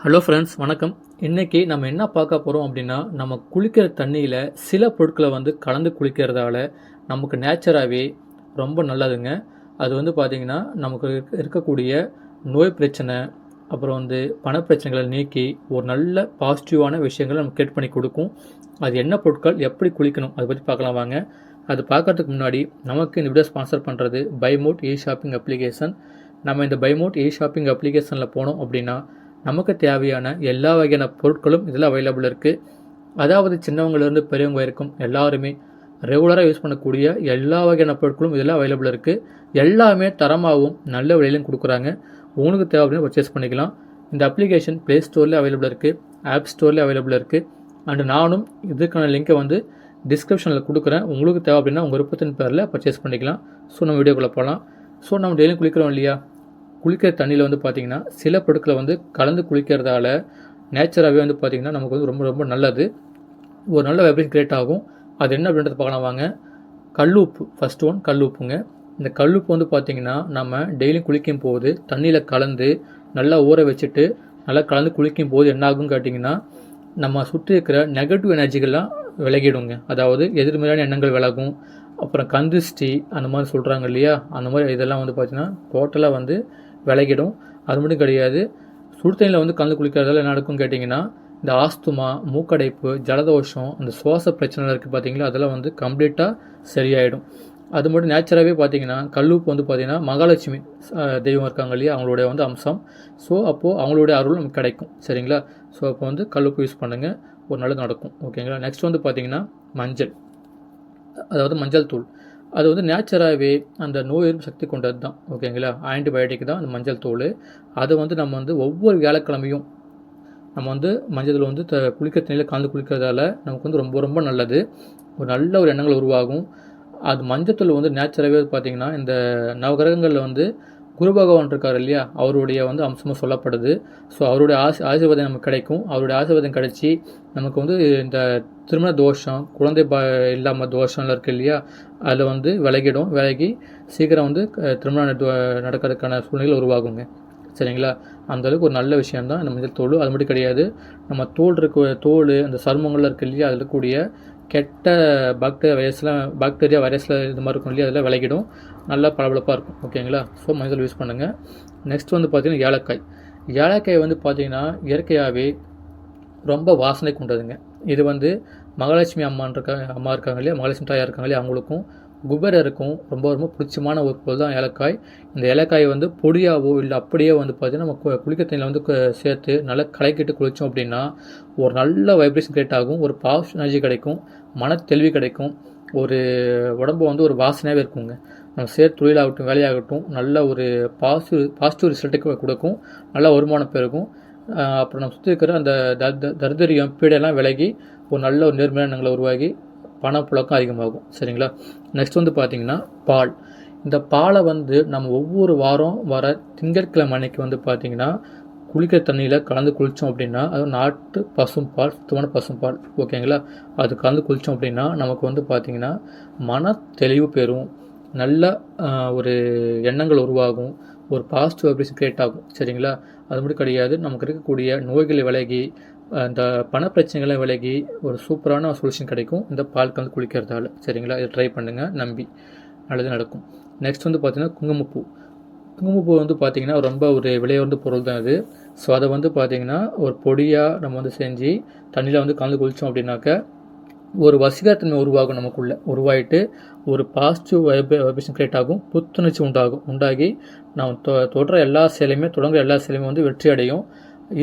Hello friends, வணக்கம். இன்றைக்கி நம்ம என்ன பார்க்க போகிறோம் அப்படின்னா, நம்ம குளிக்கிற தண்ணியில் சில பொருட்களை கலந்து குளிக்கிறதால நமக்கு நேச்சராகவே ரொம்ப நல்லதுங்க. அது பார்த்திங்கன்னா நமக்கு இருக்கக்கூடிய நோய் பிரச்சனை, அப்புறம் பணப்பிரச்சனைகளை நீக்கி ஒரு நல்ல பாசிட்டிவான விஷயங்களை நமக்கு கிரியேட் பண்ணி கொடுக்கும். அது என்ன பொருட்கள், எப்படி குளிக்கணும், அதை பற்றி பார்க்கலாம் வாங்க. அது பார்க்கறதுக்கு முன்னாடி நமக்கு இந்த வீடியோ ஸ்பான்சர் பண்ணுறது பைமோட் ஷாப்பிங் அப்ளிகேஷன். நம்ம இந்த பைமோட் ஷாப்பிங் அப்ளிகேஷனில் போனோம் அப்படின்னா நமக்கு தேவையான எல்லா வகையான பொருட்களும் இதில் அவைலபிள் இருக்குது. அதாவது சின்னவங்கலேருந்து பெரியவங்க வரைக்கும் எல்லாருமே ரெகுலராக யூஸ் பண்ணக்கூடிய எல்லா வகையான பொருட்களும் இதில் அவைலபிள் இருக்குது. எல்லாமே தரமாகவும் நல்ல விலையிலும் கொடுக்குறாங்க. உங்களுக்கு தேவை அப்படின்னு பர்ச்சேஸ் பண்ணிக்கலாம். இந்த அப்ளிகேஷன் ப்ளே ஸ்டோரில் அவைலபிள் இருக்குது, ஆப் ஸ்டோரில் அவைலபிள் இருக்குது. அண்டு நானும் இதுக்கான லிங்கை டிஸ்கிரிப்ஷனில் கொடுக்குறேன். உங்களுக்கு தேவை அப்படின்னா உங்கள் விருப்பத்தின் பேரில் பர்ச்சேஸ் பண்ணிக்கலாம். ஸோ நம்ம வீடியோக்குள்ளே போகலாம். ஸோ நம்ம டெய்லியும் குளிக்கிறோம் இல்லையா, குளிக்கிற தண்ணியில் பார்த்திங்கன்னா சில பொருட்களை கலந்து குளிக்கிறதால நேச்சராகவே பார்த்திங்கன்னா நமக்கு ரொம்ப ரொம்ப நல்லது. ஒரு நல்ல வைப்ரேஷன் கிரியேட் ஆகும். அது என்ன அப்படின்றத பார்க்கலாம் வாங்க. கல்லுப்பு, ஃபஸ்ட் ஒன் கல்லுப்புங்க. இந்த கல்லுப்பு பார்த்திங்கன்னா நம்ம டெய்லியும் குளிக்கும் போது தண்ணியில் கலந்து நல்லா ஊற வச்சுட்டு நல்லா கலந்து குளிக்கும் போது என்ன ஆகுன்னு கேட்டிங்கன்னா, நம்ம சுற்றி இருக்கிற நெகட்டிவ் எனர்ஜிகள்லாம் விலகிடுங்க. அதாவது எதிர்மறையான எண்ணங்கள் விலகும். அப்புறம் கந்திஷ்டி அந்த மாதிரி சொல்கிறாங்க இல்லையா, அந்த மாதிரி இதெல்லாம் பார்த்திங்கன்னா டோட்டலாக விலகிடும். அது மட்டும் கிடையாது, சுடு தண்ணியில் கலந்து குளிக்கிறதால என்ன நடக்கும்னு கேட்டிங்கன்னா, இந்த ஆஸ்துமா, மூக்கடைப்பு, ஜலதோஷம், அந்த சுவாச பிரச்சனை இருக்குது பார்த்திங்களா, அதெல்லாம் கம்ப்ளீட்டாக சரியாயிடும். அது மட்டும் நேச்சராகவே பார்த்திங்கன்னா கல்லுப்பு பார்த்திங்கன்னா மகாலட்சுமி தெய்வம் இருக்காங்க இல்லையா, அவங்களுடைய அம்சம். ஸோ அப்போது அவங்களுடைய அருள் நமக்கு கிடைக்கும். சரிங்களா? ஸோ அப்போ கல்லுப்பு யூஸ் பண்ணுங்கள், ஒரு நல்லது நடக்கும். ஓகேங்களா? நெக்ஸ்ட் பார்த்திங்கன்னா மஞ்சள், அதாவது மஞ்சள் தூள். அது நேச்சராகவே அந்த நோய் எதிர்ப்பு சக்தி கொண்டது தான். ஓகேங்களா? ஆன்டிபயோட்டிக் தான் அந்த மஞ்சள் தூள். அதை நம்ம ஒவ்வொரு வியாழக்கிழமையும் நம்ம மஞ்சள் தூள் குளிக்கிற தண்ணியில் கலந்து குளிக்கிறதால நமக்கு ரொம்ப ரொம்ப நல்லது. ஒரு நல்ல ஒரு எண்ணங்கள் உருவாகும். அது மஞ்சள் தூள் நேச்சராகவே பார்த்திங்கன்னா இந்த நவகிரகங்களில் குரு பகவான் இருக்கார் இல்லையா, அவருடைய அம்சமாக சொல்லப்படுது. ஸோ அவருடைய ஆசீர்வாதம் நமக்கு கிடைக்கும். அவருடைய ஆசீர்வாதம் கிடைச்சி நமக்கு இந்த திருமண தோஷம், குழந்தை இல்லாமல் தோஷம்லாம் இருக்குது இல்லையா, அதில் விலகிடும். விலகி சீக்கிரம் திருமணம் நடக்கிறதுக்கான சூழ்நிலை உருவாகுங்க. சரிங்களா? அந்தளவுக்கு ஒரு நல்ல விஷயந்தான் இந்த மஞ்சள் தோல். அது மட்டும் கிடையாது, நம்ம தோல் அந்த சருமங்கள்லாம் இருக்குது இல்லையா, அதில் இருக்கக்கூடிய கெட்ட பாக்டீரியா வைரஸ்லாம் இது மாதிரி இருக்கும் இல்லையா, அதெல்லாம் விலகிடும். நல்லா பளபளப்பாக இருக்கும். ஓகேங்களா? ஸோ மஞ்சள் யூஸ் பண்ணுங்கள். நெக்ஸ்ட் பார்த்திங்கன்னா ஏலக்காய். ஏலக்காய் பார்த்திங்கன்னா இயற்கையாகவே ரொம்ப வாசனை கொண்டதுங்க. இது மகாலட்சுமி அம்மா இருக்காங்க இல்லையா, மகாலட்சுமி தாயாக இருக்காங்க இல்லையா, அவங்களுக்கும் குபேரருக்கும் ரொம்ப ரொம்ப பிடிச்சமான ஒரு பொருள் தான் ஏலக்காய். இந்த ஏலக்காய் பொடியாவோ இல்லை அப்படியே பார்த்திங்கன்னா நம்ம குளிக்க தண்ணியில் சேர்த்து நல்லா கலக்கிட்டு குளித்தோம் அப்படின்னா ஒரு நல்ல வைப்ரேஷன் கிரியேட் ஆகும். ஒரு பாசிட்டிவ் எனர்ஜி கிடைக்கும், மன தெளிவு கிடைக்கும். ஒரு உடம்பு ஒரு வாசனையாகவே இருக்குங்க. நம்ம சேர்த்து தொழிலாகட்டும் வேலையாகட்டும் நல்ல ஒரு பாசிட்டிவ் ரிசல்ட்டுக்கு கொடுக்கும். நல்ல வருமானம் பெருகும். அப்புறம் நம்ம சுற்றி இருக்கிற அந்த தரித்திரியம் பீடையெல்லாம் விலகி ஒரு நல்ல ஒரு நேர்மையான எண்ணங்களை உருவாகி பணப்புழக்கம் அதிகமாகும். சரிங்களா? நெக்ஸ்ட் பார்த்திங்கன்னா பால். இந்த பாலை நம்ம ஒவ்வொரு வாரம் வர திங்கட்கிழமை அன்னைக்கு பார்த்திங்கன்னா குளிக்கிற தண்ணியில் கலந்து குளித்தோம் அப்படின்னா, அது நாட்டு பசும்பால், சுத்தமான பசும்பால். ஓகேங்களா? அது கலந்து குளித்தோம் அப்படின்னா நமக்கு பார்த்திங்கன்னா மன தெளிவு பெறும். நல்ல ஒரு எண்ணங்கள் உருவாகும். ஒரு பாசிட்டிவ் வைப்ரேஷன் கிரியேட் ஆகும். சரிங்களா? அது மட்டும் கிடையாது, நமக்கு இருக்கக்கூடிய நோய்களை விலகி அந்த பணப்பிரச்சனைகளை விலகி ஒரு சூப்பரான சொல்யூஷன் கிடைக்கும் இந்த பால் கலந்து குளிக்கிறதால. சரிங்களா? இதை ட்ரை பண்ணுங்கள், நம்பி நல்லது நடக்கும். நெக்ஸ்ட் பார்த்திங்கன்னா குங்குமப்பூ. குங்குமப்பூ பார்த்திங்கன்னா ரொம்ப ஒரு விலையுயர்ந்த பொருள் தான் அது. ஸோ அதை பார்த்திங்கன்னா ஒரு பொடியாக நம்ம செஞ்சு தண்ணியில் கலந்து குளித்தோம் அப்படின்னாக்க ஒரு வசீகரத்தன்மை உருவாகும். நமக்குள்ளே உருவாகிட்டு ஒரு பாசிட்டிவ் வைப்ரேஷன் கிரியேட் ஆகும். புத்துணர்ச்சி உண்டாகி நாம் தொடங்குற எல்லா செயலையுமே வெற்றி அடையும்.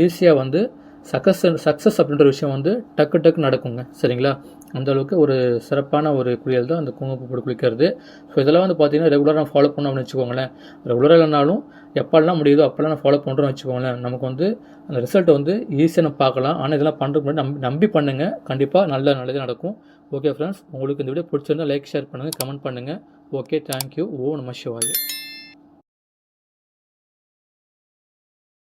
ஈஸியாக சக்ஸஸ் அப்படின்ற விஷயம் டக்கு நடக்குங்க. சரிங்களா? அந்தளவுக்கு ஒரு சிறப்பான ஒரு குளியல் தான் அந்த குங்குமப்பூ போட்டு குளிக்கிறது. ஸோ இதெல்லாம் பார்த்திங்கன்னா ரெகுலராக நான் ஃபாலோ பண்ணோம்னு வச்சுக்கோங்களேன். ரெகுலராக இல்லைனாலும் எப்போல்லாம் முடியுதோ அப்போல்லாம் நான் ஃபாலோ பண்ணுறோன்னு வச்சுக்கோங்களேன். நமக்கு அந்த ரிசல்ட்டை ஈஸியாக நம்ம பார்க்கலாம். ஆனால் இதெல்லாம் பண்ணுறதுக்கு முன்னாடி நம்பி பண்ணுங்கள். கண்டிப்பாக நல்லது நடக்கும். ஓகே ஃப்ரெண்ட்ஸ், உங்களுக்கு இந்த வீடியோ பிடிச்சிருந்தால் லைக், ஷேர் பண்ணுங்கள், கமெண்ட் பண்ணுங்கள். Okay, thank you. ஓம் நம சிவாய.